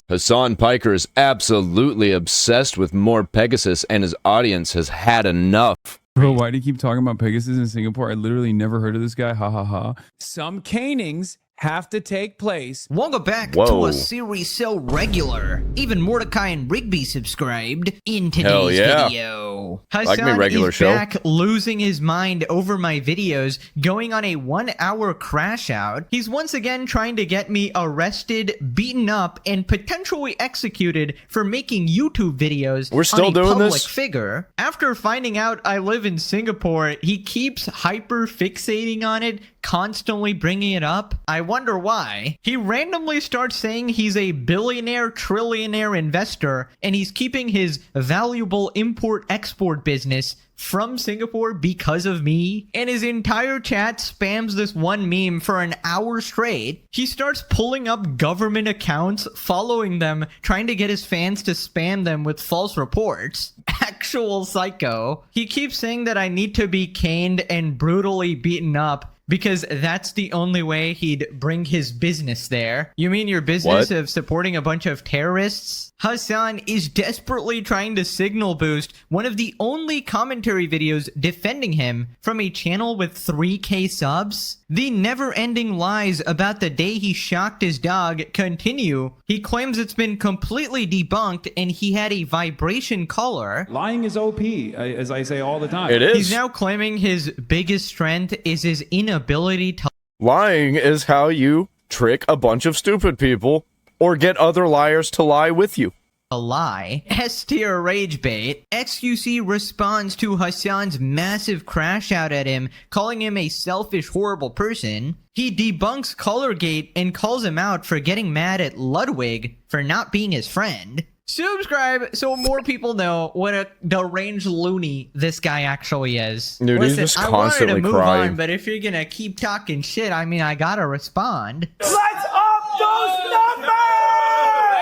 Hasan Piker is absolutely obsessed with more Pegasus, and his audience has had enough. Bro, why do you keep talking about Pegasus in Singapore? I literally never heard of this guy. Ha ha ha. Some canings have to take place. Welcome back to a series so regular. Even Mordecai and Rigby subscribed in today's video. Hasan is back losing his mind over my videos, going on a 1-hour crash out. He's once again trying to get me arrested, beaten up, and potentially executed for making YouTube videos. We're still doing public this? figure. After finding out I live in Singapore, he keeps hyper fixating on it, constantly bringing it up. I wonder why. He randomly starts saying he's a billionaire, trillionaire investor, and he's keeping his valuable import-export business from Singapore because of me, and his entire chat spams this one meme for an hour straight. He starts pulling up government accounts, following them, trying to get his fans to spam them with false reports. Actual psycho. He keeps saying that I need to be caned and brutally beaten up because that's the only way he'd bring his business there. You mean your business of supporting a bunch of terrorists? Hasan is desperately trying to signal boost one of the only commentary videos defending him from a channel with 3K subs. The never-ending lies about the day he shocked his dog continue. He claims it's been completely debunked and he had a vibration collar. Lying is OP, as I say all the time. It is. He's now claiming his biggest strength is his inability to Lying is how you trick a bunch of stupid people or get other liars to lie with you. lie. S-tier rage bait. XQC responds to Hasan's massive crash out at him, calling him a selfish, horrible person. He debunks Colorgate and calls him out for getting mad at Ludwig for not being his friend. Subscribe so more people know what a deranged loony this guy actually is. Dude, Listen, he's just I constantly wanted to move crying. on, but if you're gonna keep talking shit, I mean, I gotta respond. Let's up those numbers!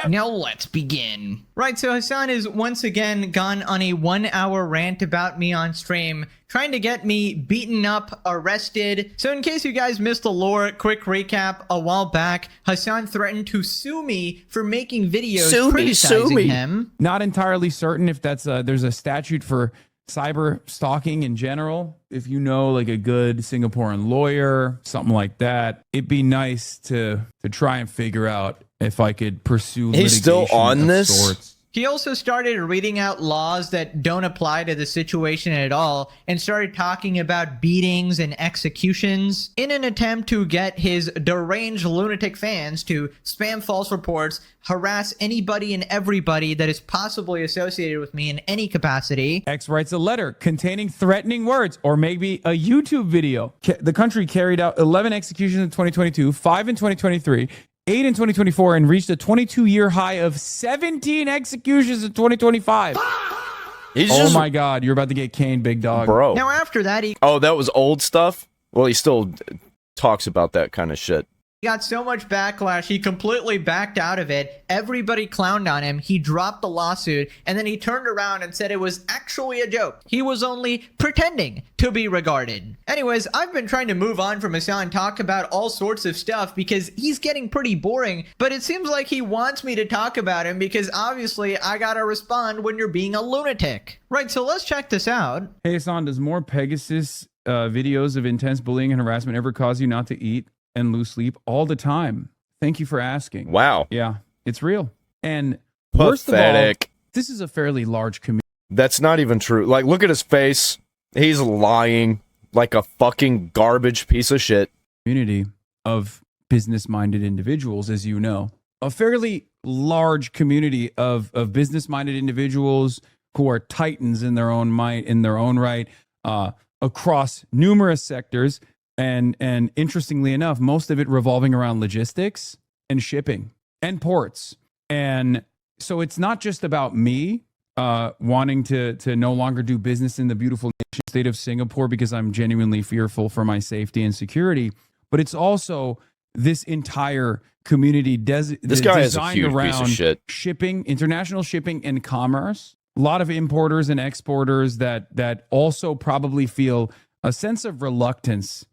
Now let's begin. Right, so Hasan is once again gone on a 1-hour rant about me on stream, trying to get me beaten up, arrested. So in case you guys missed the lore, quick recap. A while back, Hasan threatened to sue me for making videos criticizing him. Not entirely certain if that's there's a statute for cyber stalking in general. If you know like a good Singaporean lawyer, something like that, it'd be nice to try and figure out if I could pursue litigation. He's still on this? Sorts. He also started reading out laws that don't apply to the situation at all and started talking about beatings and executions in an attempt to get his deranged lunatic fans to spam false reports, harass anybody and everybody that is possibly associated with me in any capacity. X writes a letter containing threatening words, or maybe a YouTube video. The country carried out 11 executions in 2022, 5 in 2023, 8 in 2024, and reached a 22-year high of 17 executions in 2025. Oh my God, you're about to get caned, big dog. Bro. Now after that, he Oh, that was old stuff? Well, he still talks about that kind of shit. got so much backlash, he completely backed out of it. Everybody clowned on him. He dropped the lawsuit, and then he turned around and said it was actually a joke. He was only pretending to be regarded. Anyways, I've been trying to move on from Hasan, talk about all sorts of stuff because he's getting pretty boring, but it seems like he wants me to talk about him because obviously I gotta respond when you're being a lunatic. Right, so let's check this out. Hey, Hasan, does more Pegasus videos of intense bullying and harassment ever cause you not to eat and lose sleep? All the time. Thank you for asking. Wow. Yeah, it's real. And Pathetic. worst of all, this is a fairly large community. That's not even true. Like, look at his face. He's lying like a fucking garbage piece of shit. Community of business-minded individuals, as you know. A fairly large community of business-minded individuals who are titans in their own might, in their own right, across numerous sectors. And interestingly enough, most of it revolving around logistics and shipping and ports. And so it's not just about me wanting to no longer do business in the beautiful nation state of Singapore because I'm genuinely fearful for my safety and security, but it's also this entire community this guy is a huge piece of shit. Shipping, international shipping and commerce. A lot of importers and exporters that also probably feel a sense of reluctance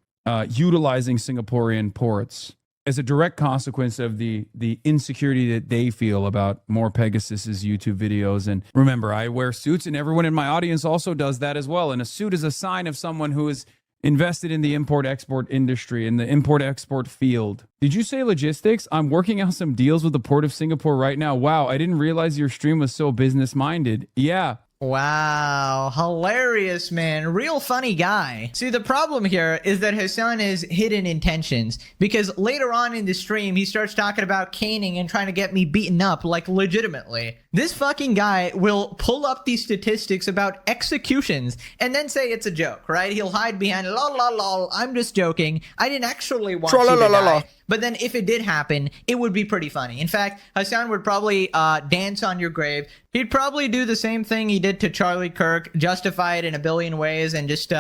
utilizing Singaporean ports. as a direct consequence of the insecurity that they feel about More Pegasus's YouTube videos. And remember, I wear suits, and everyone in my audience also does that as well. And a suit is a sign of someone who is invested in the import-export industry, in the import-export field. Did you say logistics? I'm working out some deals with the Port of Singapore right now. Wow, I didn't realize your stream was so business-minded. Yeah. Wow, hilarious, man. Real funny guy. See, the problem here is that Hasan has hidden intentions, because later on in the stream, he starts talking about caning and trying to get me beaten up, like legitimately. This fucking guy will pull up these statistics about executions and then say it's a joke, right? He'll hide behind, lol, lol, lol, I'm just joking. I didn't actually want you to die. But then if it did happen, it would be pretty funny. In fact, Hasan would probably dance on your grave. He'd probably do the same thing he did to Charlie Kirk, justify it in a billion ways, and just,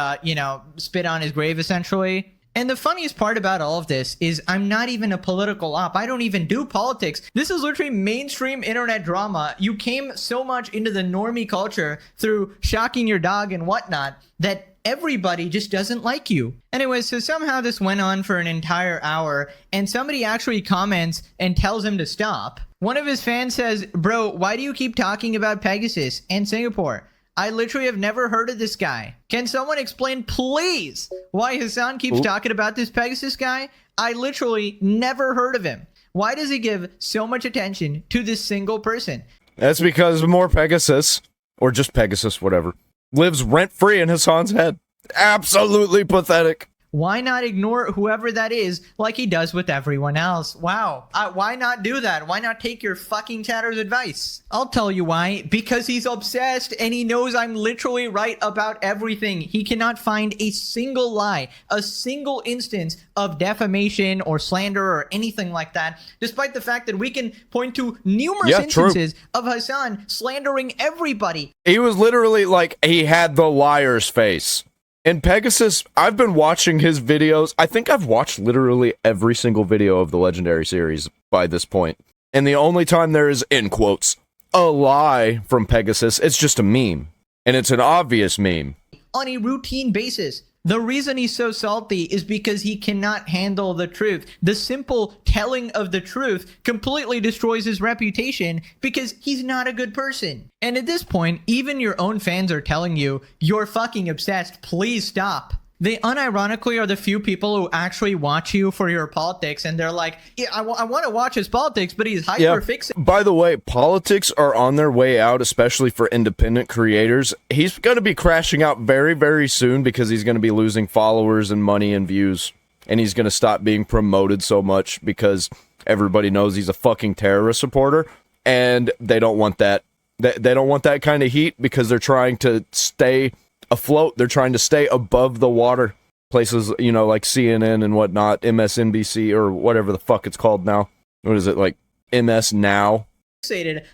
spit on his grave, essentially. And the funniest part about all of this is I'm not even a political op. I don't even do politics. This is literally mainstream internet drama. You came so much into the normie culture through shocking your dog and whatnot that everybody just doesn't like you. Anyway, so somehow this went on for an entire hour, and somebody actually comments and tells him to stop. One of his fans says, bro, why do you keep talking about Pegasus and Singapore? I literally have never heard of this guy. Can someone explain, please, why Hasan keeps talking about this Pegasus guy? I literally never heard of him. Why does he give so much attention to this single person? That's because More Pegasus, or just Pegasus, whatever, lives rent-free in Hasan's head. Absolutely pathetic. Why not ignore whoever that is like he does with everyone else? Wow. Why not do that? Why not take your fucking chatter's advice? I'll tell you why. Because he's obsessed and he knows I'm literally right about everything. He cannot find a single lie, a single instance of defamation or slander or anything like that, despite the fact that we can point to numerous instances of Hasan slandering everybody. He was literally like, he had the liar's face. And Pegasus, I've been watching his videos. I think I've watched literally every single video of the Legendary series by this point. And the only time there is, in quotes, a lie from Pegasus, it's just a meme. And it's an obvious meme. On a routine basis. The reason he's so salty is because he cannot handle the truth. The simple telling of the truth completely destroys his reputation because he's not a good person. And at this point, even your own fans are telling you, you're fucking obsessed, please stop. They unironically are the few people who actually watch you for your politics, and they're like, yeah, I want to watch his politics, but he's hyper-fixated. By the way, politics are on their way out, especially for independent creators. He's going to be crashing out very, very soon because he's going to be losing followers and money and views, and he's going to stop being promoted so much because everybody knows he's a fucking terrorist supporter, and they don't want that. They don't want that kind of heat because they're trying to stay afloat. They're trying to stay above the water. Places, you know, like CNN and whatnot, MSNBC or whatever the fuck it's called now. What is it, like MS Now?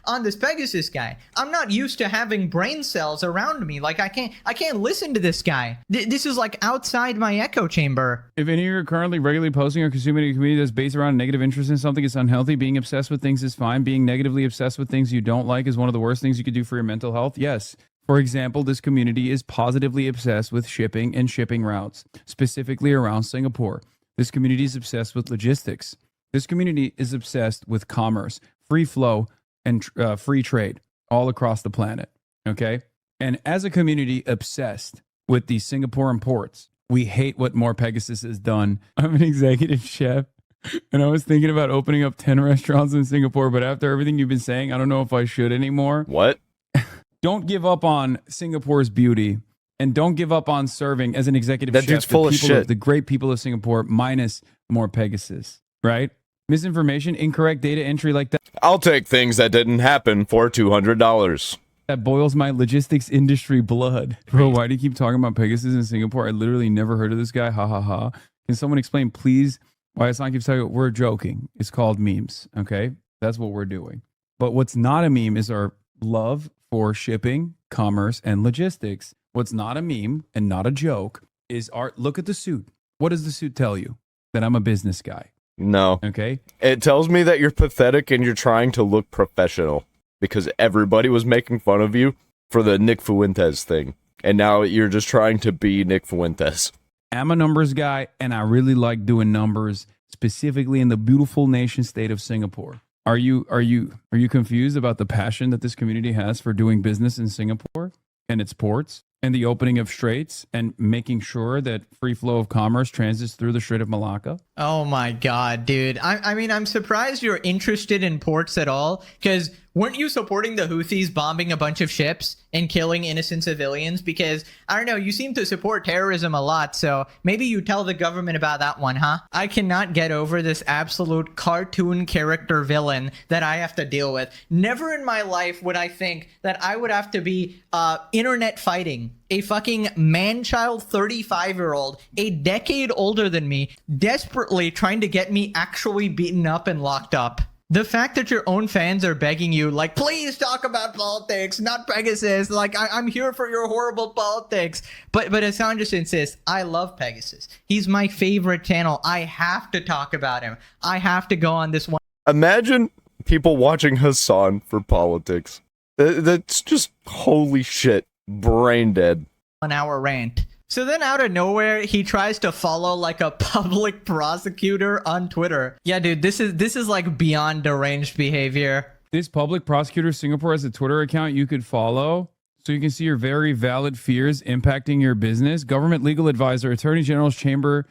On this Pegasus guy. I'm not used to having brain cells around me. Like I can't listen to this guy. This is like outside my echo chamber. If any of you are currently regularly posting or consuming a community that's based around negative interest in something, it's unhealthy. Being obsessed with things is fine. Being negatively obsessed with things you don't like is one of the worst things you could do for your mental health. Yes. For example, this community is positively obsessed with shipping and shipping routes, specifically around Singapore. This community is obsessed with logistics. This community is obsessed with commerce, free flow, and free trade all across the planet. Okay? And as a community obsessed with the Singaporean ports, we hate what More Pegasus has done. I'm an executive chef, and I was thinking about opening up 10 restaurants in Singapore, but after everything you've been saying, I don't know if I should anymore. What? Don't give up on Singapore's beauty, and don't give up on serving as an executive chef. That dude's full of shit. The great people of Singapore, minus More Pegasus, right? Misinformation, incorrect data entry like that. I'll take things that didn't happen for $200. That boils my logistics industry blood. Bro, why do you keep talking about Pegasus in Singapore? I literally never heard of this guy. Ha ha ha. Can someone explain, please, why Hasan keeps talking? We're joking. It's called memes, okay? That's what we're doing. But what's not a meme is our love for shipping, commerce, and logistics. What's not a meme and not a joke is art. Look at the suit. What does the suit tell you? That I'm a business guy. No. Okay. It tells me that you're pathetic and you're trying to look professional because everybody was making fun of you for the Nick Fuentes thing. And now you're just trying to be Nick Fuentes. I'm a numbers guy and I really like doing numbers. specifically in the beautiful nation state of Singapore. Are you confused about the passion that this community has for doing business in Singapore and its ports and the opening of straits and making sure that free flow of commerce transits through the Strait of Malacca? Oh my God, dude. I mean, I'm surprised you're interested in ports at all, because weren't you supporting the Houthis bombing a bunch of ships and killing innocent civilians? Because, I don't know, you seem to support terrorism a lot, so maybe you tell the government about that one, huh? I cannot get over this absolute cartoon character villain that I have to deal with. Never in my life would I think that I would have to be internet fighting a fucking man-child 35-year-old, a decade older than me, desperately trying to get me actually beaten up and locked up. The fact that your own fans are begging you, like, please talk about politics, not Pegasus. Like, I'm here for your horrible politics. But Hasan just insists, I love Pegasus. He's my favorite channel. I have to talk about him. I have to go on this one. Imagine people watching Hasan for politics. That's just, holy shit, brain dead. 1 hour rant. So then out of nowhere, he tries to follow like a public prosecutor on Twitter. Yeah, dude, this is like beyond deranged behavior. This public prosecutor Singapore has a Twitter account you could follow so you can see your very valid fears impacting your business. Government legal advisor, Attorney General's Chamber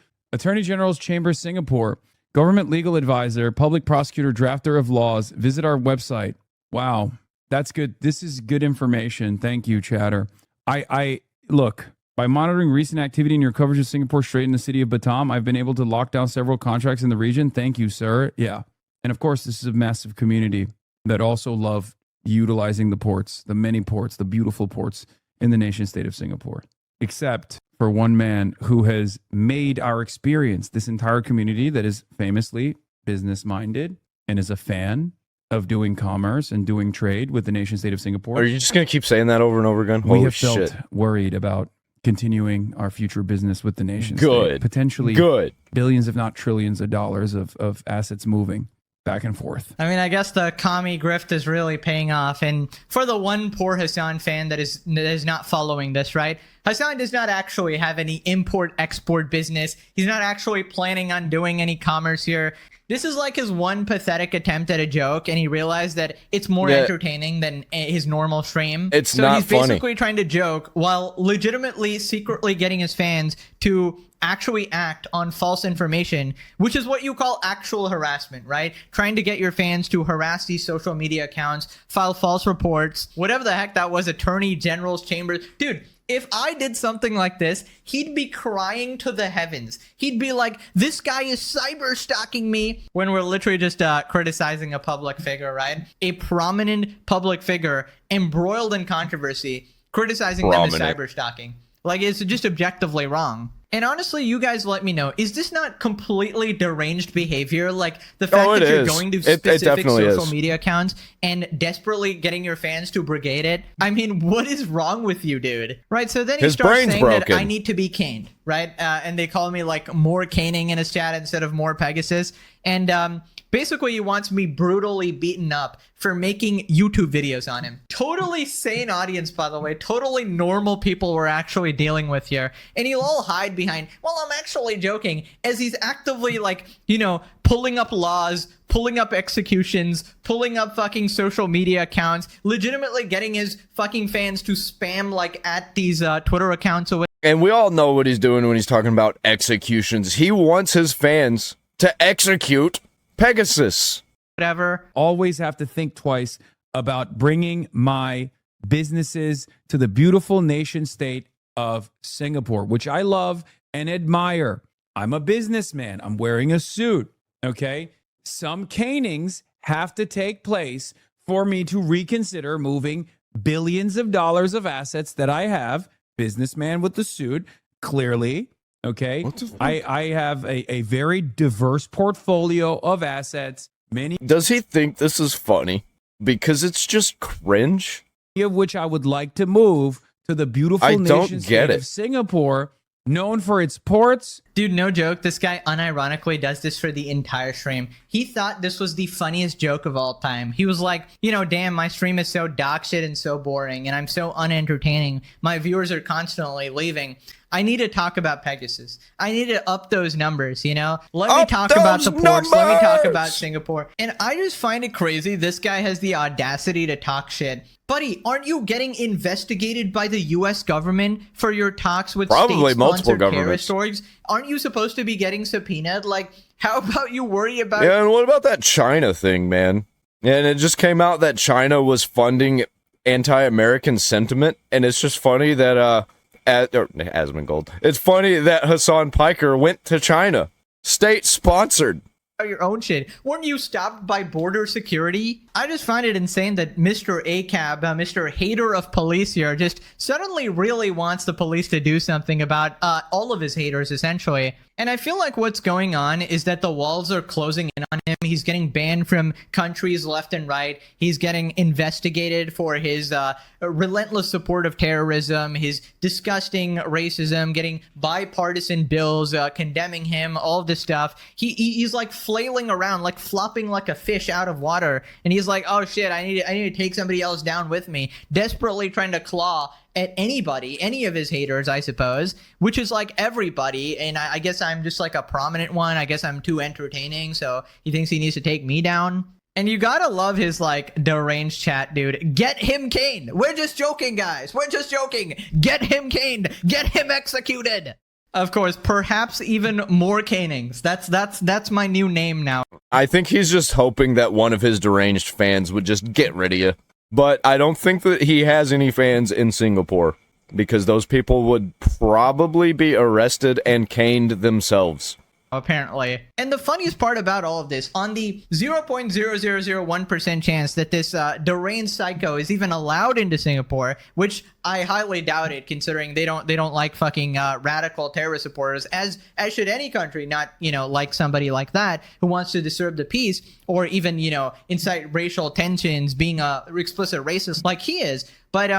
Singapore, government legal advisor, public prosecutor, drafter of laws. Visit our website. Wow, that's good. This is good information. Thank you, chatter. I look. By monitoring recent activity in your coverage of Singapore Strait in the city of Batam, I've been able to lock down several contracts in the region. Thank you, sir. Yeah. And of course, this is a massive community that also love utilizing the ports, the many ports, the beautiful ports in the nation state of Singapore. Except for one man who has made our experience, this entire community that is famously business-minded and is a fan of doing commerce and doing trade with the nation state of Singapore. Are you just going to keep saying that over and over again? We Holy have felt shit. worried about continuing our future business with the nation Good. state. Potentially Good. billions, if not trillions of dollars of assets moving back and forth. I mean, I guess the commie grift is really paying off. And for the one poor Hasan fan that is not following this, right? Hasan does not actually have any import-export business. He's not actually planning on doing any commerce here. This is like his one pathetic attempt at a joke, and he realized that it's more entertaining than his normal stream. It's so not he's funny. basically trying to joke while legitimately, secretly getting his fans to actually act on false information, which is what you call actual harassment, right? Trying to get your fans to harass these social media accounts, file false reports, whatever the heck that was, Attorney General's Chambers. Dude, if I did something like this, he'd be crying to the heavens. He'd be like, this guy is cyber stalking me, when we're literally just criticizing a public figure, right? A prominent public figure embroiled in controversy, criticizing them as cyber stalking. Like, it's just objectively wrong. And honestly, you guys let me know, is this not completely deranged behavior? Like, the fact that you're going to specific social media accounts and desperately getting your fans to brigade it? I mean, what is wrong with you, dude? Right, so then he starts saying that I need to be caned, right? And they call me, like, more caning in his chat instead of more Pegasus. And basically, he wants me brutally beaten up for making YouTube videos on him. Totally sane audience, by the way. Totally normal people we're actually dealing with here. And he'll all hide behind, well, I'm actually joking, as he's actively, like, you know, pulling up laws, pulling up executions, pulling up fucking social media accounts, legitimately getting his fucking fans to spam, like, at these Twitter accounts. And we all know what he's doing when he's talking about executions. He wants his fans to execute Pegasus. Whatever. Always have to think twice about bringing my businesses to the beautiful nation state of Singapore, which I love and admire. I'm a businessman. I'm wearing a suit. Okay. Some canings have to take place for me to reconsider moving billions of dollars of assets that I have. Businessman with the suit, clearly. Okay. I have a very diverse portfolio of assets. Many Does he think this is funny? Because it's just cringe. of which I would like to move to the beautiful nation state of Singapore, known for its ports. Dude, no joke. This guy unironically does this for the entire stream. He thought this was the funniest joke of all time. He was like, you know, damn, my stream is so dog shit and so boring, and I'm so unentertaining. My viewers are constantly leaving. I need to talk about Pegasus. I need to up those numbers, you know? Let me Up talk about the those ports. Let me talk about numbers! Singapore. And I just find it crazy. This guy has the audacity to talk shit. Buddy, aren't you getting investigated by the U.S. government for your talks with Probably multiple state-sponsored governments. terrorist orgs? Aren't you supposed to be getting subpoenaed? Like, how about you worry about... Yeah, and what about that China thing, man? And it just came out that China was funding anti-American sentiment, and it's just funny that Asmongold. It's funny that Hasan Piker went to China, state-sponsored. your own shit. Weren't you stopped by border security? I just find it insane that Mr. ACAB, Mr. Hater of Police here, just suddenly really wants the police to do something about all of his haters, essentially. And I feel like what's going on is that the walls are closing in on him. He's getting banned from countries left and right. He's getting investigated for his relentless support of terrorism, his disgusting racism, getting bipartisan bills condemning him, all of this stuff. He's like flailing around, like flopping like a fish out of water. And he's like, oh shit, I need to take somebody else down with me. Desperately trying to claw at anybody, any of his haters, I suppose, which is like everybody. And I guess I'm just like a prominent one. I guess I'm too entertaining, so he thinks he needs to take me down. And you gotta love his like deranged chat, dude. Get him caned. We're just joking, guys. We're just joking. Get him caned. Get him executed. Of course, perhaps even more canings. That's my new name now. I think he's just hoping that one of his deranged fans would just get rid of you. But I don't think that he has any fans in Singapore, because those people would probably be arrested and caned themselves. Apparently. And the funniest part about all of this, on the 0.0001% chance that this deranged psycho is even allowed into Singapore, which I highly doubt it, considering they don't like fucking radical terrorist supporters, as should any country, not, you know, like somebody like that who wants to disturb the peace or even, you know, incite racial tensions, being a explicit racist like he is. But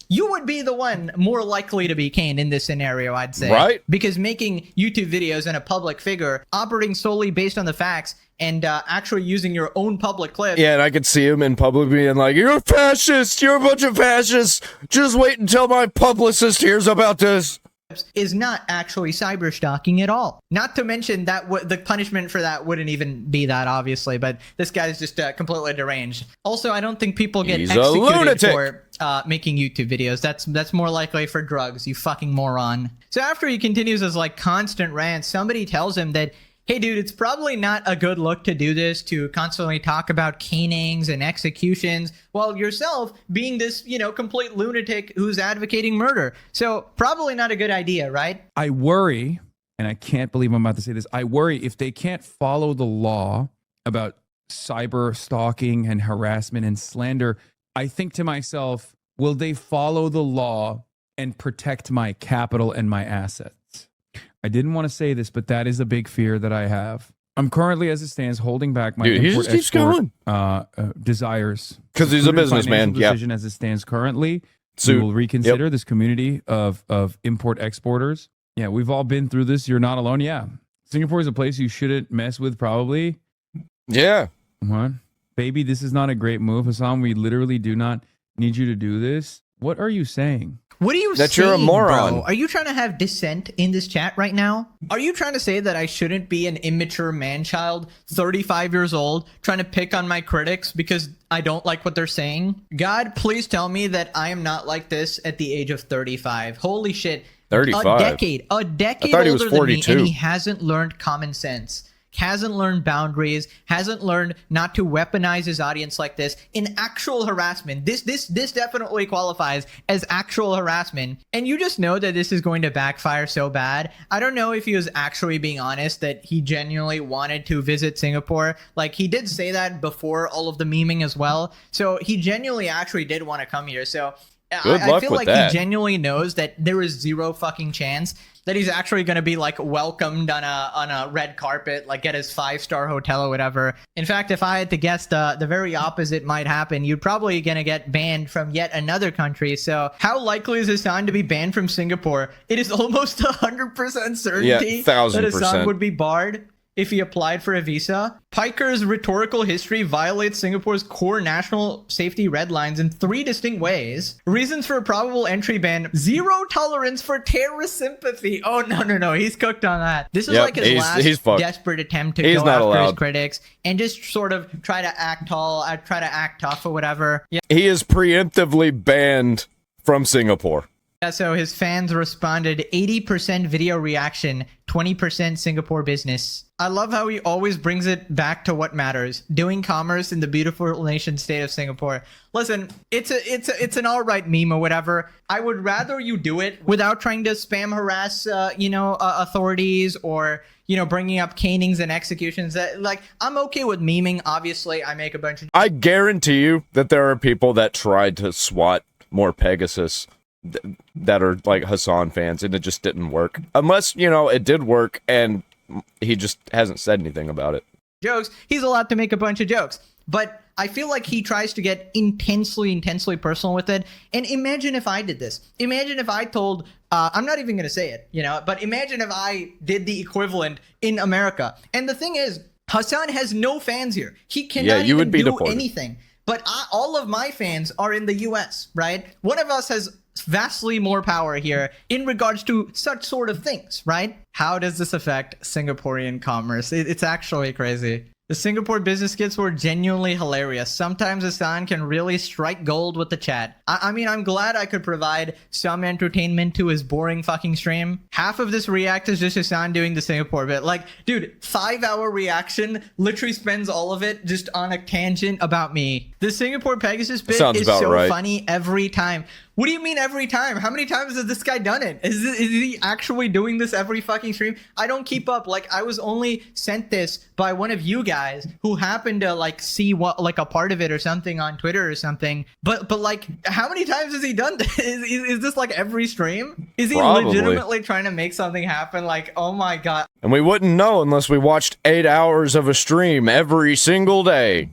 you would be the one more likely to be caned in this scenario, I'd say. Right. Because making YouTube videos and a public figure, operating solely based on the facts, and actually using your own public clips. Yeah, and I could see him in public being like, "You're a fascist! You're a bunch of fascists! Just wait until my publicist hears about this!" Is not actually cyber stalking at all. Not to mention that the punishment for that wouldn't even be that, obviously, but this guy's just completely deranged. Also, I don't think people get He's a executed lunatic. for making YouTube videos. That's more likely for drugs, you fucking moron. So after he continues his like constant rant, somebody tells him that, hey dude, it's probably not a good look to do this, to constantly talk about canings and executions while yourself being this, you know, complete lunatic who's advocating murder. So probably not a good idea, right? I worry, and I can't believe I'm about to say this, I worry if they can't follow the law about cyber stalking and harassment and slander, I think to myself, will they follow the law and protect my capital and my assets? I didn't want to say this, but that is a big fear that I have. I'm currently, as it stands, holding back my Dude, he just keeps going. desires. 'Cause he's a Prudent businessman, financial yeah. decision as it stands currently. So, We will reconsider this community of import exporters. Yeah, we've all been through this. You're not alone. Yeah. Singapore is a place you shouldn't mess with, probably. Yeah. What? Baby, this is not a great move. Hasan, we literally do not need you to do this. What are you saying? What are you That saying, you're a moron. bro? Are you trying to have dissent in this chat right now? Are you trying to say that I shouldn't be an immature man-child, 35 years old, trying to pick on my critics because I don't like what they're saying? God, please tell me that I am not like this at the age of 35. Holy shit. 35? A decade I thought he was older than me, 42. and he hasn't learned common sense. Hasn't learned boundaries, hasn't learned not to weaponize his audience like this in actual harassment. This definitely qualifies as actual harassment. And you just know that this is going to backfire so bad. I don't know if he was actually being honest that he genuinely wanted to visit Singapore. Like, he did say that before all of the memeing as well. So he genuinely actually did want to come here. So Good I luck feel with like that. he genuinely knows that there is zero fucking chance that he's actually going to be like welcomed on a red carpet, like at his 5-star hotel or whatever. In fact, if I had to guess, the very opposite might happen. You're probably going to get banned from yet another country. So how likely is Hasan to be banned from Singapore? It is almost 100% certainty Yeah, 1000%. that Hasan would be barred. if he applied for a visa. Piker's rhetorical history violates Singapore's core national safety red lines in 3 distinct ways. Reasons for a probable entry ban: zero tolerance for terrorist sympathy. Oh, no. He's cooked on that. This is like his last desperate attempt to go after his critics and just sort of try to act tall, try to act tough or whatever. Yeah. He is preemptively banned from Singapore. Yeah, so his fans responded 80% video reaction, 20% Singapore business. I love how he always brings it back to what matters: doing commerce in the beautiful nation state of Singapore. Listen, it's an all right meme or whatever. I would rather you do it without trying to spam harass, authorities or, bringing up canings and executions. Like, I'm okay with memeing. Obviously, I make a bunch of... I guarantee you that there are people that tried to swat more Pegasus that are like Hasan fans, and it just didn't work. Unless, it did work and he just hasn't said anything about it. Jokes. He's allowed to make a bunch of jokes. But I feel like he tries to get intensely personal with it. And imagine if I did this. Imagine if I told, I'm not even going to say it, but imagine if I did the equivalent in America. And the thing is, Hasan has no fans here. He cannot even do anything. But all of my fans are in the US, right? One of us has vastly more power here in regards to such sort of things, right? How does this affect Singaporean commerce? It's actually crazy. The Singapore business skits were genuinely hilarious. Sometimes Hasan can really strike gold with the chat. I mean, I'm glad I could provide some entertainment to his boring fucking stream. Half of this react is just Hasan doing the Singapore bit. Like, dude, 5-hour reaction literally spends all of it just on a tangent about me. The Singapore Pegasus bit is so funny every time. What do you mean every time? How many times has this guy done it? Is he actually doing this every fucking stream? I don't keep up. Like, I was only sent this by one of you guys who happened to like see what, like, a part of it or something on Twitter or something. But like, how many times has he done this? Is this like every stream? Is he legitimately trying to make something happen? Like, oh my God. And we wouldn't know unless we watched 8 hours of a stream every single day.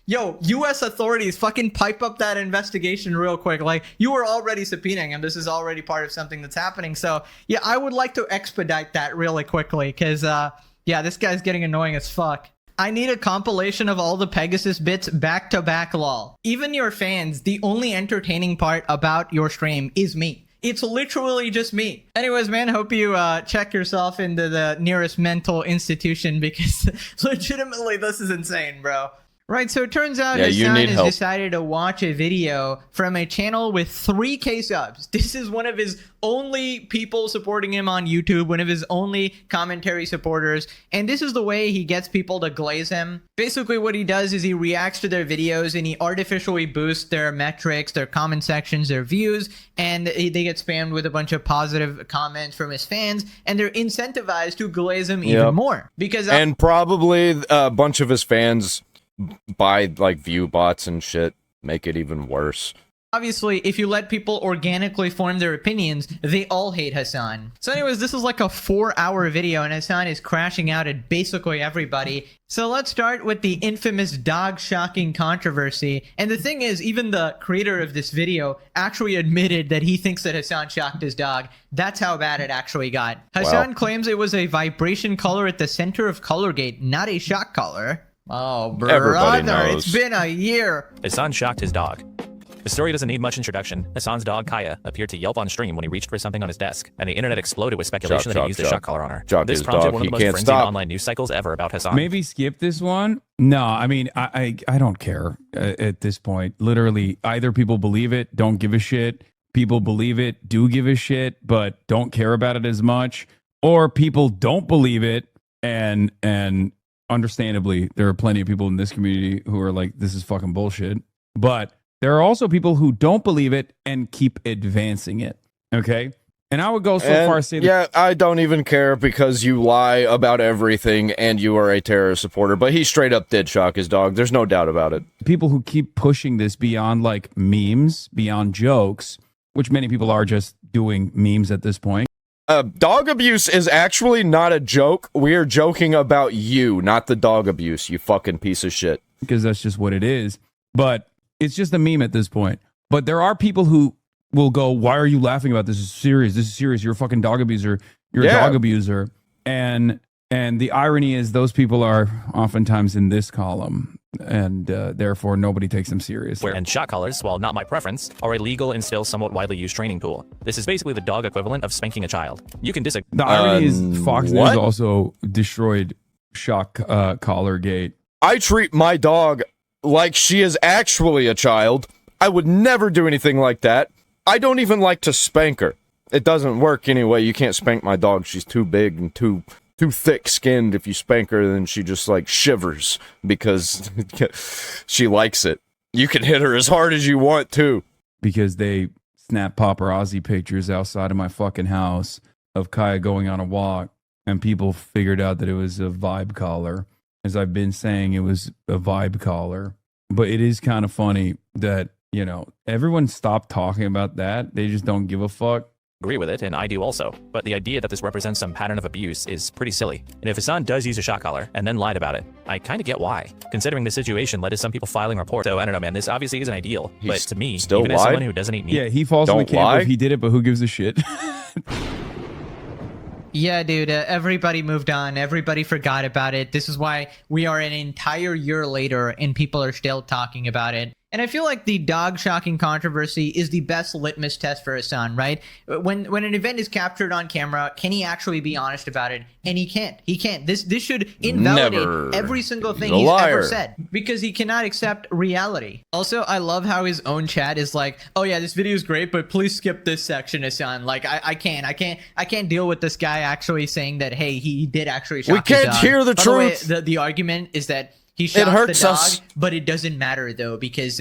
Yo, U.S. authorities, fucking pipe up that investigation real quick. Like, you were already subpoenaing him. This is already part of something that's happening. So, yeah, I would like to expedite that really quickly because, this guy's getting annoying as fuck. I need a compilation of all the Pegasus bits back to back, lol. Even your fans, the only entertaining part about your stream is me. It's literally just me. Anyways, man, hope you check yourself into the nearest mental institution because legitimately this is insane, bro. Right, so it turns out Hasan has decided to watch a video from a channel with 3K subs. This is one of his only people supporting him on YouTube, one of his only commentary supporters, and this is the way he gets people to glaze him. Basically, what he does is he reacts to their videos and he artificially boosts their metrics, their comment sections, their views, and they get spammed with a bunch of positive comments from his fans, and they're incentivized to glaze him even more. And probably a bunch of his fans buy like view bots and shit, make it even worse. Obviously, if you let people organically form their opinions, they all hate Hasan. So anyways, this is like a 4-hour video and Hasan is crashing out at basically everybody. So let's start with the infamous dog shocking controversy. And the thing is, even the creator of this video actually admitted that he thinks that Hasan shocked his dog. That's how bad it actually got. Hasan claims it was a vibration color at the center of Colorgate, not a shock collar. Oh, brother, it's been a year. Hasan shocked his dog. The story doesn't need much introduction. Hasan's dog, Kaya, appeared to yelp on stream when he reached for something on his desk, and the internet exploded with speculation that he used a shock collar on her. This prompted one of the most frenzied online news cycles ever about Hasan. Maybe skip this one? No, I mean, I don't care at this point. Literally, either people believe it, don't give a shit. People believe it, do give a shit, but don't care about it as much. Or people don't believe it, and understandably, there are plenty of people in this community who are like, this is fucking bullshit. But there are also people who don't believe it and keep advancing it. Okay? And I would go so far as to say that... Yeah, I don't even care because you lie about everything and you are a terrorist supporter. But he straight up did shock his dog. There's no doubt about it. People who keep pushing this beyond like memes, beyond jokes, which many people are just doing memes at this point. Dog abuse is actually not a joke. We are joking about you, not the dog abuse, you fucking piece of shit. Because that's just what it is. But it's just a meme at this point. But there are people who will go, why are you laughing about this? This is serious. This is serious. You're a fucking dog abuser. You're a dog abuser. And And the irony is those people are oftentimes in this column, and therefore nobody takes them seriously. And shock collars, while not my preference, are a legal and still somewhat widely used training tool. This is basically the dog equivalent of spanking a child. You can disagree. The irony is Fox News also destroyed shock collar gate. I treat my dog like she is actually a child. I would never do anything like that. I don't even like to spank her. It doesn't work anyway. You can't spank my dog. She's too big and too thick-skinned. If you spank her, then she just, like, shivers because she likes it. You can hit her as hard as you want, too. Because they snap paparazzi pictures outside of my fucking house of Kaya going on a walk, and people figured out that it was a vibe collar. As I've been saying, it was a vibe collar. But it is kind of funny that, you know, everyone stopped talking about that. They just don't give a fuck. Agree with it, and I do also. But the idea that this represents some pattern of abuse is pretty silly. And if Hasan does use a shock collar and then lied about it, I kind of get why. Considering the situation led to some people filing reports. So I don't know, man. This obviously isn't ideal. But to me, even as someone who doesn't eat meat, yeah, he falls in the camp if he did it, but who gives a shit? Yeah, dude, everybody moved on. Everybody forgot about it. This is why we are an entire year later and people are still talking about it. And I feel like the dog shocking controversy is the best litmus test for Hasan, right? When an event is captured on camera, can he actually be honest about it? And he can't. He can't. This should invalidate every single thing he's ever said because he cannot accept reality. Also, I love how his own chat is like, "Oh yeah, this video is great, but please skip this section, Hasan." Like, I can't deal with this guy actually saying that, hey, he did actually shock his dog. We can't hear the truth. By the way, the argument is that he shot the dog, but it doesn't matter though because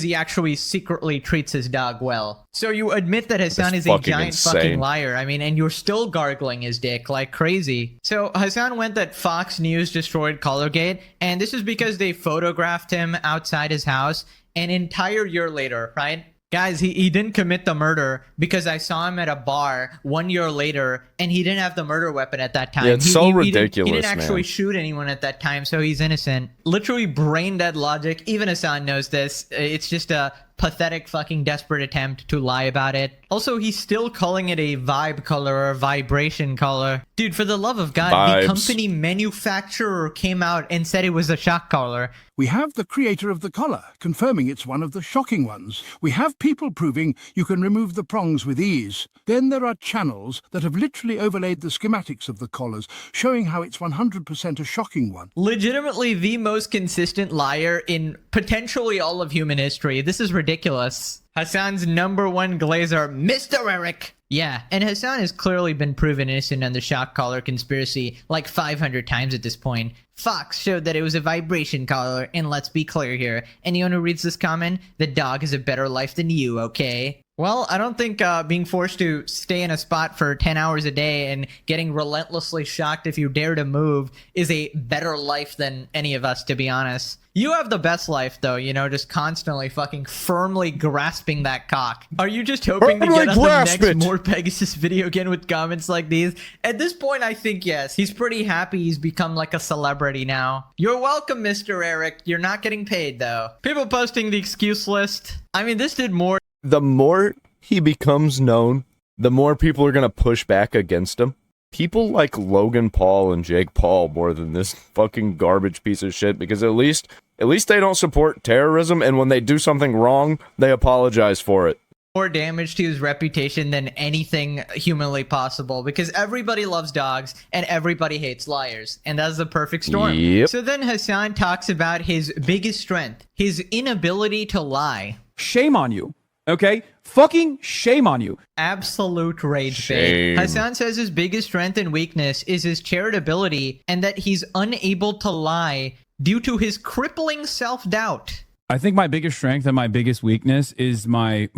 he actually secretly treats his dog well. So you admit that Hasan is a giant fucking liar. I mean, and you're still gargling his dick like crazy. So Hasan went that Fox News destroyed Collargate, and this is because they photographed him outside his house an entire year later, right? Guys, he didn't commit the murder because I saw him at a bar 1 year later and he didn't have the murder weapon at that time. Yeah, it's so ridiculous, He didn't actually shoot anyone at that time, so he's innocent. Literally brain dead logic. Even Hasan knows this. It's just a pathetic fucking desperate attempt to lie about it. Also, he's still calling it a vibe color or vibration color. Dude, for the love of God, the company manufacturer came out and said it was a shock collar. We have the creator of the collar confirming it's one of the shocking ones. We have people proving you can remove the prongs with ease. Then there are channels that have literally overlaid the schematics of the collars, showing how it's 100% a shocking one. Legitimately the most consistent liar in potentially all of human history. This is ridiculous. Hasan's #1 glazer, Mr. Eric. Yeah, and Hasan has clearly been proven innocent on the shock collar conspiracy like 500 times at this point. Fox showed that it was a vibration collar, and let's be clear here. Anyone who reads this comment, the dog has a better life than you, okay? Well, I don't think being forced to stay in a spot for 10 hours a day and getting relentlessly shocked if you dare to move is a better life than any of us, to be honest. You have the best life, though, you know, just constantly fucking firmly grasping that cock. Are you just hoping to get on the next More Pegasus video again with comments like these? At this point, I think yes. He's pretty happy he's become like a celebrity now. You're welcome, Mr. Eric. You're not getting paid, though. People posting the excuse list. I mean, this did more. The more he becomes known, the more people are going to push back against him. People like Logan Paul and Jake Paul more than this fucking garbage piece of shit, because at least they don't support terrorism, and when they do something wrong, they apologize for it. More damage to his reputation than anything humanly possible, because everybody loves dogs and everybody hates liars, and that's the perfect storm. Yep. So then Hasan talks about his biggest strength, his inability to lie. Shame on you. Okay? Fucking shame on you. Absolute rage bait. Hasan says his biggest strength and weakness is his charitability and that he's unable to lie due to his crippling self-doubt. I think my biggest strength and my biggest weakness is my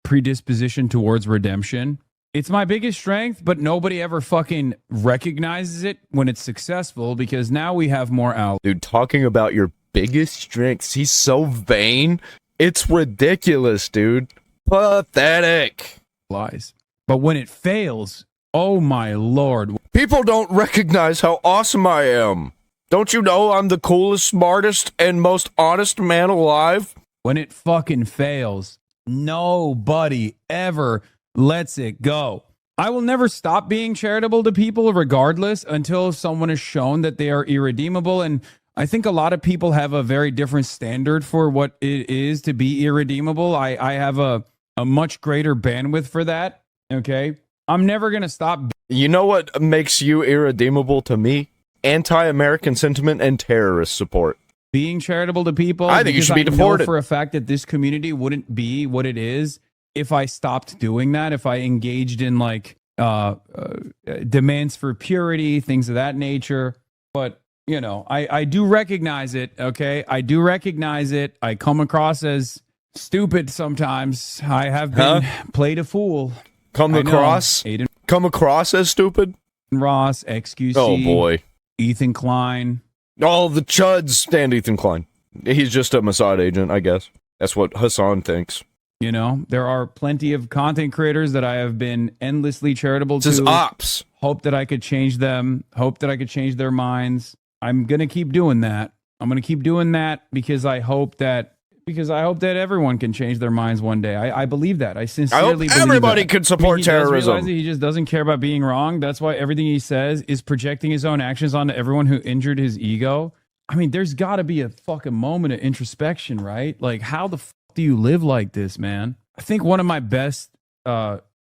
predisposition towards redemption. It's my biggest strength, but nobody ever fucking recognizes it when it's successful because now we have more out. Dude, talking about your biggest strengths, he's so vain. It's ridiculous, dude. Pathetic. Lies. But when it fails, oh my lord. People don't recognize how awesome I am. Don't you know I'm the coolest, smartest, and most honest man alive? When it fucking fails, nobody ever lets it go. I will never stop being charitable to people regardless until someone is shown that they are irredeemable. And I think a lot of people have a very different standard for what it is to be irredeemable. I have a much greater bandwidth for that. Okay. I'm never going to stop. You know what makes you irredeemable to me? Anti-American sentiment and terrorist support. Being charitable to people. I think you should be deported. I know for a fact that this community wouldn't be what it is if I stopped doing that, if I engaged in like demands for purity, things of that nature. But, you know, I do recognize it, okay? I do recognize it. I come across as stupid sometimes. I have been played a fool. Come across as stupid? Ross, XQC. Oh, boy. Ethan Klein. All the chuds stand Ethan Klein. He's just a Mossad agent, I guess. That's what Hasan thinks. You know, there are plenty of content creators that I have been endlessly charitable to. This is ops. Hope that I could change them. Hope that I could change their minds. I'm going to keep doing that. I'm going to keep doing that because I hope that everyone can change their minds one day. I believe that. I sincerely believe everybody that. can support terrorism. He just doesn't care about being wrong. That's why everything he says is projecting his own actions onto everyone who injured his ego. I mean, there's got to be a fucking moment of introspection, right? Like, how the fuck do you live like this, man? I think one of my best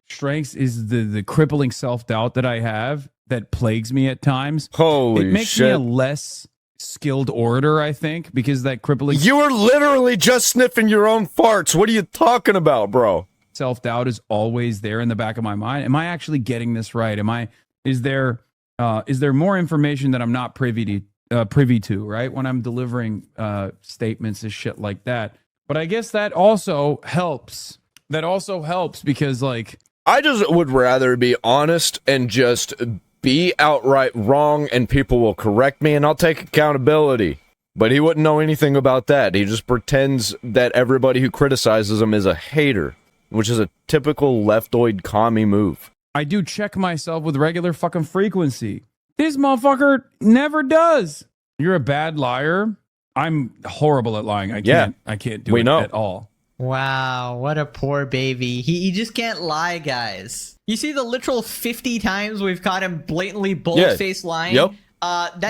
strengths is the crippling self-doubt that I have that plagues me at times. Holy shit. It makes me a less skilled orator, I think, because that crippling... You were literally just sniffing your own farts. What are you talking about, bro? Self-doubt is always there in the back of my mind. Am I actually getting this right? Is there more information that I'm not privy to, right? When I'm delivering statements and shit like that. But I guess that also helps. That also helps because, like... I just would rather be honest and just be outright wrong and people will correct me and I'll take accountability. But he wouldn't know anything about that. He just pretends that everybody who criticizes him is a hater, which is a typical leftoid commie move. I do check myself with regular fucking frequency. This motherfucker never does. You're a bad liar. I'm horrible at lying. I can't do it at all. Wow, what a poor baby. He just can't lie, guys. You see the literal 50 times we've caught him blatantly bold-faced lying? Yep.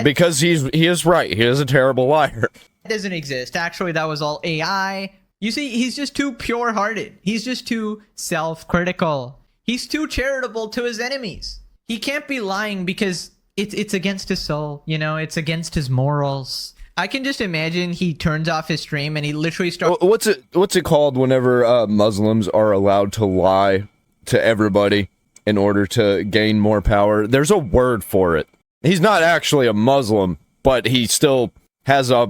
Because he is right. He is a terrible liar. That doesn't exist. Actually, that was all AI. You see, he's just too pure-hearted. He's just too self-critical. He's too charitable to his enemies. He can't be lying because it's against his soul. You know, it's against his morals. I can just imagine he turns off his stream and he literally starts... What's it called whenever Muslims are allowed to lie to everybody in order to gain more power? There's a word for it. He's not actually a Muslim, but he still has a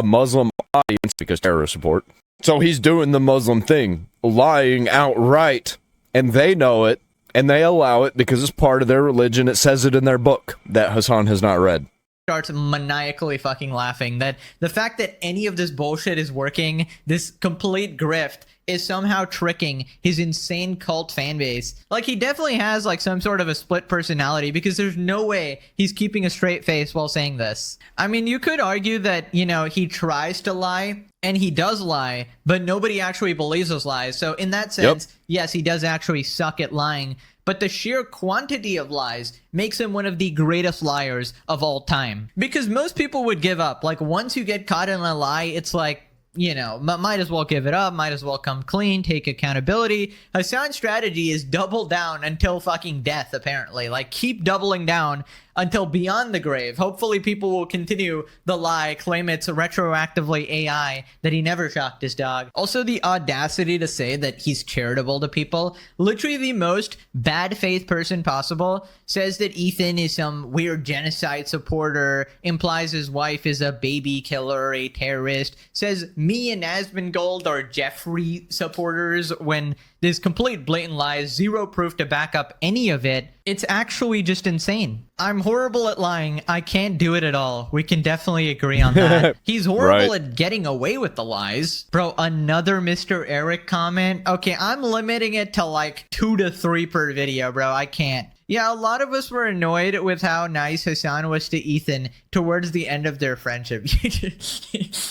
Muslim audience because terrorist support. So he's doing the Muslim thing, lying outright, and they know it, and they allow it because it's part of their religion. It says it in their book that Hasan has not read. Starts maniacally fucking laughing that the fact that any of this bullshit is working, this complete grift, is somehow tricking his insane cult fan base. Like, he definitely has like some sort of a split personality because there's no way he's keeping a straight face while saying this. I mean, you could argue that, you know, he tries to lie and he does lie, but nobody actually believes those lies. So in that sense, yes, he does actually suck at lying. But the sheer quantity of lies makes him one of the greatest liars of all time. Because most people would give up. Like, once you get caught in a lie, it's like, you know, might as well give it up, might as well come clean, take accountability. Hasan's strategy is double down until fucking death, apparently. Like, keep doubling down until beyond the grave. Hopefully people will continue the lie, claim it's retroactively AI, that he never shocked his dog. Also, the audacity to say that he's charitable to people. Literally the most bad faith person possible says that Ethan is some weird genocide supporter, implies his wife is a baby killer, a terrorist, says me and Asmongold are Jeffrey supporters when there's complete blatant lies, zero proof to back up any of it. It's actually just insane. I'm horrible at lying. I can't do it at all. We can definitely agree on that. He's horrible at getting away with the lies. Bro, another Mr. Eric comment. Okay, I'm limiting it to like 2 to 3 per video, bro. I can't. Yeah, a lot of us were annoyed with how nice Hasan was to Ethan towards the end of their friendship.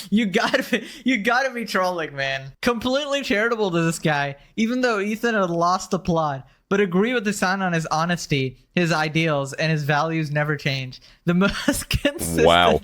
You gotta be trolling, man. Completely charitable to this guy, even though Ethan had lost the plot. but agree with Hasan on his honesty, his ideals, and his values never change. The most consistent. Wow.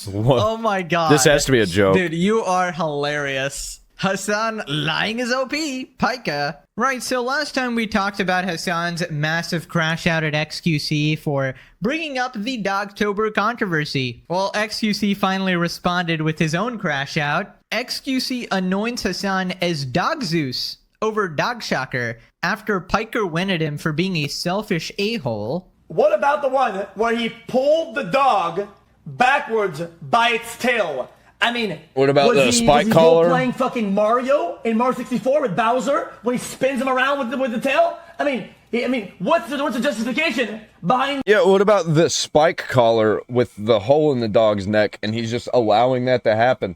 Oh my god. This has to be a joke. Dude, you are hilarious. Hasan lying is OP. Pika. Right, so last time we talked about Hasan's massive crash out at XQC for bringing up the Dogtober controversy. Well, XQC finally responded with his own crash out. XQC anoints Hasan as Dog Zeus over Dog Shocker after Piker went at him for being a selfish a-hole. What about the one where he pulled the dog backwards by its tail? I mean, what about the spike collar? Playing fucking Mario in Mario 64 with Bowser when he spins him around with the tail? I mean, what's the justification behind? Yeah, what about the spike collar with the hole in the dog's neck, and he's just allowing that to happen?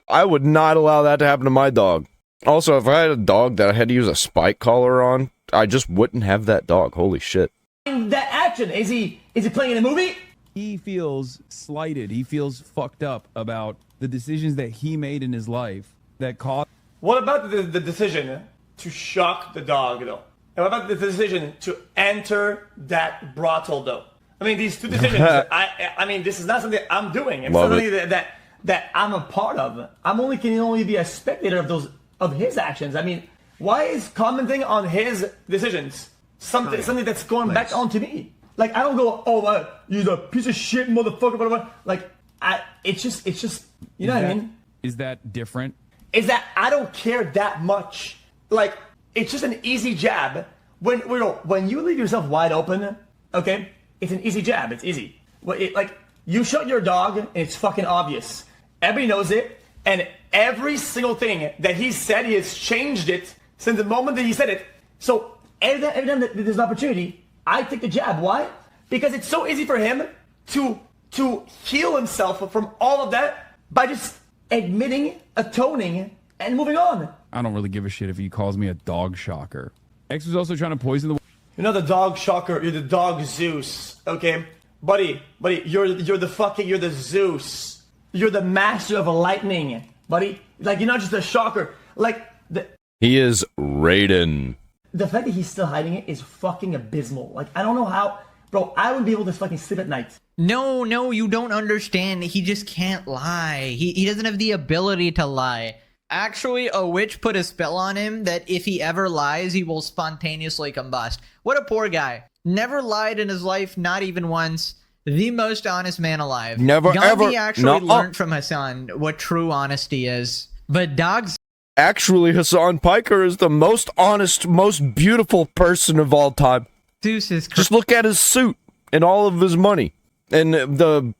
I would not allow that to happen to my dog. Also, if I had a dog that I had to use a spike collar on, I just wouldn't have that dog. Holy shit! That action, is he playing in a movie? He feels slighted. He feels fucked up about the decisions that he made in his life that caused. What about the decision to shock the dog, though? And what about the decision to enter that brothel, though? I mean, these two decisions. I mean, this is not something I'm doing. It's something that I'm a part of. Can only be a spectator of his actions. I mean, why is commenting on his decisions something that's going back onto me? Like, I don't go, oh, you're a piece of shit, motherfucker, whatever. Like, it's just, you know what I mean? Is that different? Is that I don't care that much. Like, it's just an easy jab. When you leave yourself wide open, okay, it's an easy jab. It's easy. Like, you shot your dog, and it's fucking obvious. Everybody knows it, and every single thing that he said, he has changed it since the moment that he said it. So every time that there's an opportunity, I take the jab. Why? Because it's so easy for him to heal himself from all of that by just admitting, atoning, and moving on. I don't really give a shit if he calls me a dog shocker. X was also trying to poison the... You're not the dog shocker, you're the dog Zeus, okay? Buddy, you're the Zeus. You're the master of lightning, buddy. Like, you're not just a shocker. Like, he is Raiden. The fact that he's still hiding it is fucking abysmal. Like, I don't know how... Bro, I wouldn't be able to fucking sleep at night. No, you don't understand. He just can't lie. He doesn't have the ability to lie. Actually, a witch put a spell on him that if he ever lies, he will spontaneously combust. What a poor guy. Never lied in his life, not even once. The most honest man alive. Never Gandhi ever. actually learned from Hasan what true honesty is. But dogs... Actually, Hasan Piker is the most honest, most beautiful person of all time. Zeus is... Just look at his suit and all of his money. And the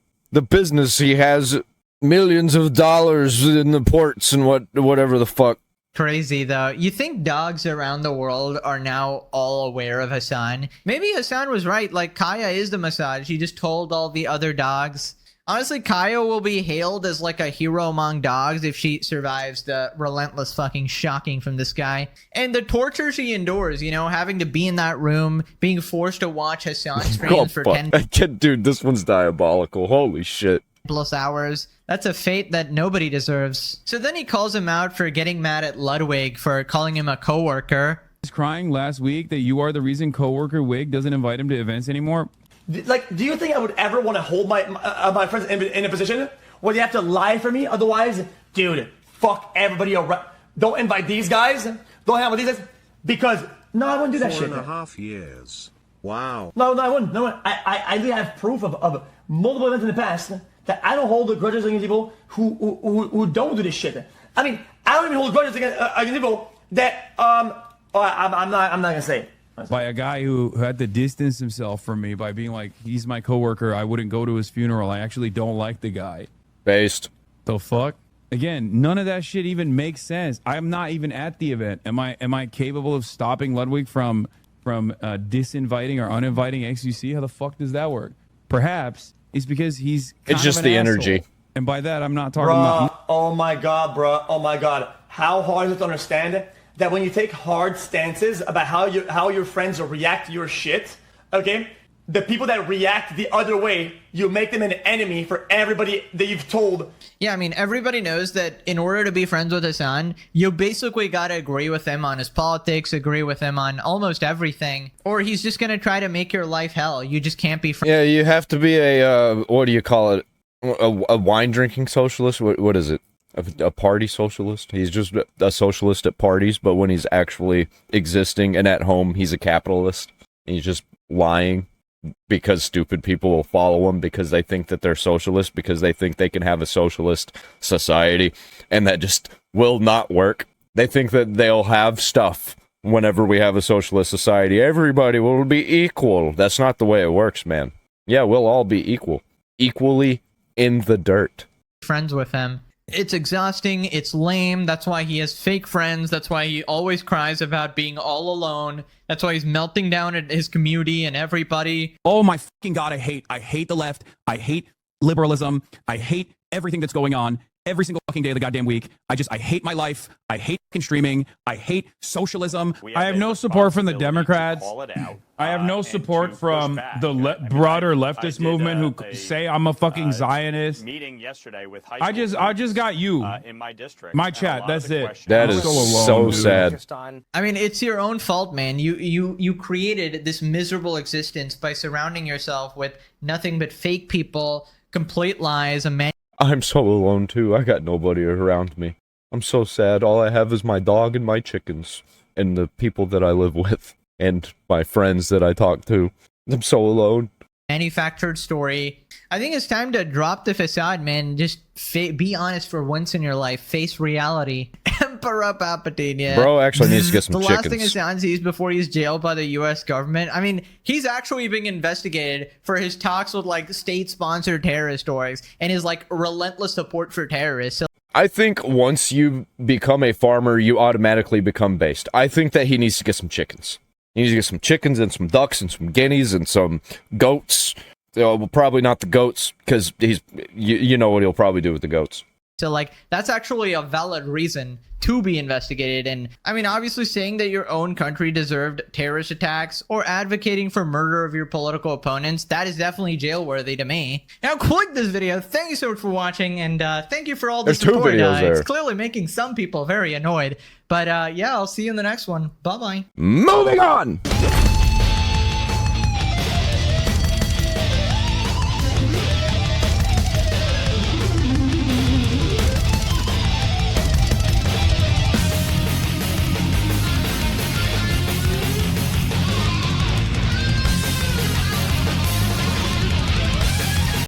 business he has, millions of dollars in the ports and whatever the fuck. Crazy though. You think dogs around the world are now all aware of Hasan? Maybe Hasan was right. Like, Kaya is the massage. He just told all the other dogs. Honestly, Kaya will be hailed as like a hero among dogs if she survives the relentless fucking shocking from this guy. And the torture she endures, you know, having to be in that room, being forced to watch Hasan streams for 10 Dude, this one's diabolical. Holy shit. plus hours. That's a fate that nobody deserves. So then he calls him out for getting mad at Ludwig for calling him a coworker. He's crying last week that you are the reason coworker Wig doesn't invite him to events anymore. Like, do you think I would ever want to hold my friends in a position where they have to lie for me? Otherwise, dude, fuck everybody around. Don't invite these guys. Don't hang out with these guys. Because, no, I wouldn't do that shit. 4.5 years. Wow. No, I wouldn't. No, I have proof of multiple events in the past that I don't hold grudges against people who don't do this shit. I mean, I don't even hold grudges against people that, I'm not gonna say. By a guy who had to distance himself from me by being like, he's my coworker, I wouldn't go to his funeral, I actually don't like the guy. Based. The fuck? Again, none of that shit even makes sense. I'm not even at the event. Am I capable of stopping Ludwig from disinviting or uninviting XUC? How the fuck does that work? Perhaps it's because he's it's just the energy. And by that, I'm not talking about... Oh my god, bro. Oh my god. How hard is it to understand that when you take hard stances about how your friends will react to your shit, okay, the people that react the other way, you make them an enemy for everybody that you've told. Yeah, I mean, everybody knows that in order to be friends with Hasan, you basically got to agree with him on his politics, agree with him on almost everything, or he's just going to try to make your life hell. You just can't be friends. Yeah, you have to be a, what do you call it? A wine drinking socialist? What is it? A party socialist? He's just a socialist at parties, but when he's actually existing and at home, he's a capitalist. He's just lying because stupid people will follow him because they think that they're socialist, because they think they can have a socialist society, and that just will not work. They think that they'll have stuff whenever we have a socialist society. Everybody will be equal. That's not the way it works, man. Yeah, we'll all be equal. Equally in the dirt. Friends with him. It's exhausting. It's lame. That's why he has fake friends. That's why he always cries about being all alone. That's why he's melting down at his community and everybody. Oh my fucking God, I hate the left. I hate liberalism. I hate everything that's going on every single fucking day of the goddamn week. I hate my life. I hate fucking streaming. I hate socialism. I have no support from the Democrats. I have no support from the broader leftist movement who say I'm a fucking Zionist. Meeting yesterday with high I just got you in my district. My chat. That's it. That is so sad. I mean, it's your own fault, man. You created this miserable existence by surrounding yourself with nothing but fake people, complete lies, a man. I'm so alone too. I got nobody around me. I'm so sad. All I have is my dog and my chickens and the people that I live with and my friends that I talk to. I'm so alone. Manufactured story. I think it's time to drop the facade, man. Just be honest for once in your life. Face reality. Emperor Palpatine, yeah. Bro actually needs to get some chickens. The last thing Hasan sees before he's jailed by the U.S. government. I mean, he's actually being investigated for his talks with, like, state-sponsored terrorist orgs and his, like, relentless support for terrorists. So I think once you become a farmer, you automatically become based. I think that he needs to get some chickens. He needs to get some chickens and some ducks and some guineas and some goats. Well, probably not the goats, because he's, you know what he'll probably do with the goats. So, like, that's actually a valid reason to be investigated. And, I mean, obviously saying that your own country deserved terrorist attacks or advocating for murder of your political opponents, that is definitely jail-worthy to me. Now, click this video. Thank you so much for watching, and thank you for all the support. There's 2 videos there. It's clearly making some people very annoyed. But, yeah, I'll see you in the next one. Bye-bye. Moving on!